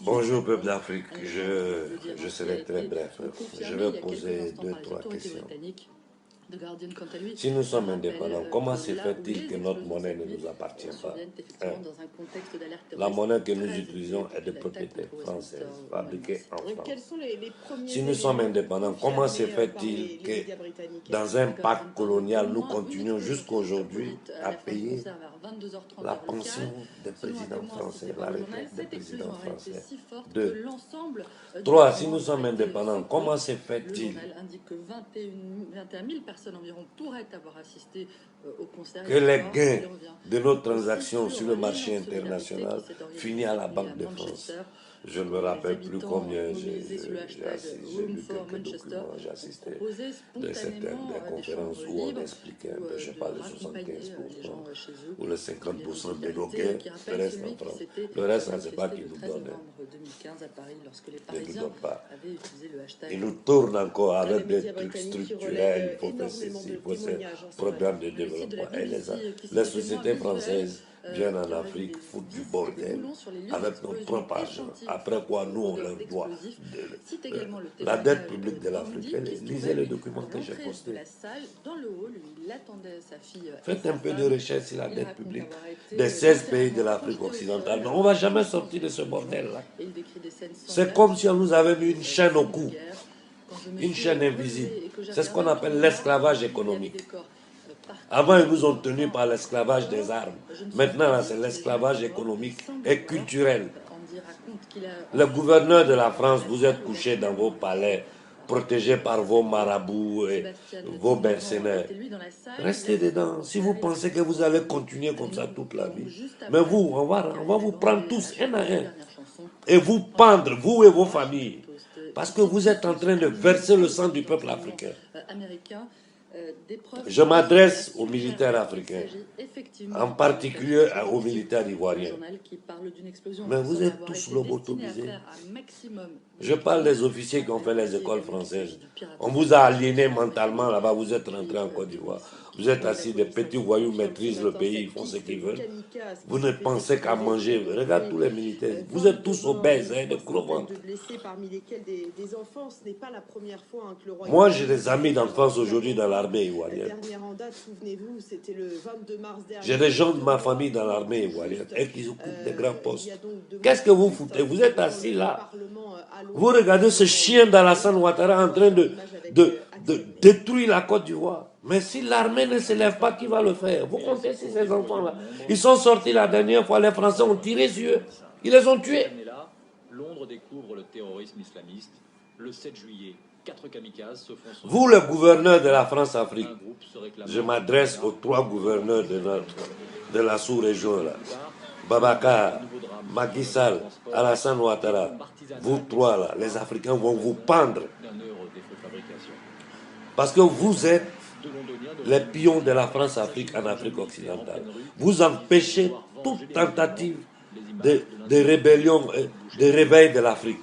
Bonjour peuple d'Afrique, je serai très bref. Je vais poser deux, trois questions. Si nous sommes indépendants, comment se fait-il que notre monnaie ne nous appartient pas? La monnaie que nous utilisons est de propriété française, fabriquée en France. Si nous sommes indépendants, comment se fait-il que dans un pacte colonial, nous continuons jusqu'à aujourd'hui à payer la pension des présidents français, la retraite des présidents français? 2. 3. Si nous sommes indépendants, comment se fait-il que les gains de nos transactions sur le marché international finissent à la Banque de France? Je ne me rappelle plus combien j'ai lu quelques documents, j'ai assisté de certaines conférences où on expliquait un peu, je parle de 75% ou le 50% de nos gains restent en France. Le reste, ça ne sait pas qui nous donne. Ne nous donne pas. Ils nous tournent encore avec des trucs structurels, il faut faire ceci, il faut faire programme de développement. Et les sociétés françaises viennent en Afrique foutre du bordel avec notre propre argent. Après quoi, nous, on leur doit. La dette publique de l'Afrique, lisez le document que j'ai posté. Faites un peu de recherche sur la dette publique des 16 pays de l'Afrique occidentale. Mais on ne va jamais sortir de ce bordel-là. C'est comme si on nous avait mis une chaîne au cou, une chaîne invisible. C'est ce qu'on appelle l'esclavage économique. Avant, ils nous ont tenus par l'esclavage des armes. Maintenant, c'est l'esclavage économique et culturel. Le gouverneur de la France, vous êtes couché dans vos palais, protégés par vos marabouts et vos mercenaires. Restez dedans. Si vous pensez que vous allez continuer comme ça toute la vie. Mais vous, on va vous prendre tous un à un. Et vous pendre, vous et vos familles. Parce que vous êtes en train de verser le sang du peuple africain. Je m'adresse aux militaires africains, en particulier aux militaires ivoiriens. Mais vous êtes tous lobotomisés. Je parle des officiers qui ont fait les écoles françaises. On vous a aliéné mentalement là-bas, vous êtes rentrés en Côte d'Ivoire. Vous êtes assis, des petits voyous maîtrisent le pays, ils font ce qu'ils veulent. Vous ne pensez qu'à manger. Regarde tous les militaires. Vous êtes tous obèses, de gros ventres. Moi, j'ai des amis d'enfance aujourd'hui dans l'armée ivoirienne. J'ai des gens de ma famille dans l'armée ivoirienne et qui occupent des grands postes. Qu'est-ce que vous foutez? Vous êtes assis là. Vous regardez ce chien d'Alassane Ouattara en train de détruire la Côte d'Ivoire. Mais si l'armée ne se lève pas, qui va le faire? Vous comptez sur ces enfants-là. Ils sont sortis la dernière fois, les Français ont tiré sur eux. Ils les ont tués. Londres découvre le terrorisme islamiste. Le 7 juillet, 4 kamikazes se font... Vous, le gouverneur de la France-Afrique, je m'adresse aux 3 gouverneurs de la sous-région là. Babacar, Macky Sall, Alassane Ouattara, vous 3 là, les Africains vont vous pendre. Parce que vous êtes les pions de la France-Afrique en Afrique occidentale. Vous empêchez toute tentative de rébellion, de réveil de l'Afrique.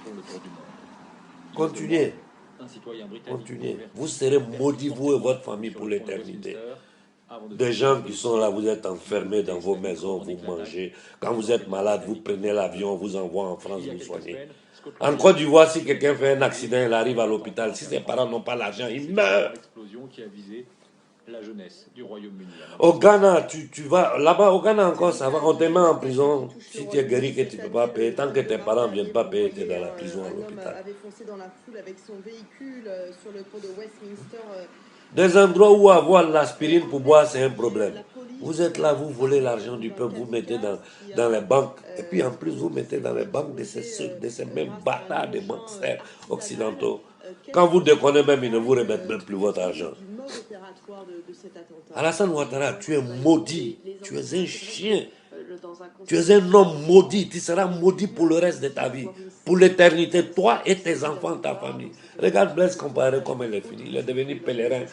Continuez. Continuez. Vous serez maudits, vous et votre famille, pour l'éternité. Des gens qui sont là, vous êtes enfermés dans vos maisons, vous mangez. Quand vous êtes malade, vous prenez l'avion, vous envoie en France, vous soignez. En Côte d'Ivoire, si quelqu'un fait un accident, il arrive à l'hôpital. Si ses parents n'ont pas l'argent, il meurt. Au Ghana, tu vas là-bas, au Ghana encore, ça va. On te met en prison si tu es guéri que tu ne peux pas payer. Tant que tes parents ne viennent pas payer, tu es dans la prison à l'hôpital. Des endroits où avoir l'aspirine pour boire, c'est un problème. Vous êtes là, vous volez l'argent du peuple, vous mettez dans les banques. Et puis en plus, vous mettez dans les banques de ces mêmes bâtards de banquiers occidentaux. Quand vous déconnez même, ils ne vous remettent même plus votre argent. Alassane Ouattara, tu es maudit. Tu es un chien. Tu es un homme maudit. Tu seras maudit pour le reste de ta vie. Pour l'éternité, toi et tes enfants, ta famille. Regarde Blaise Compaoré comme elle est finie. Il est devenu pèlerin.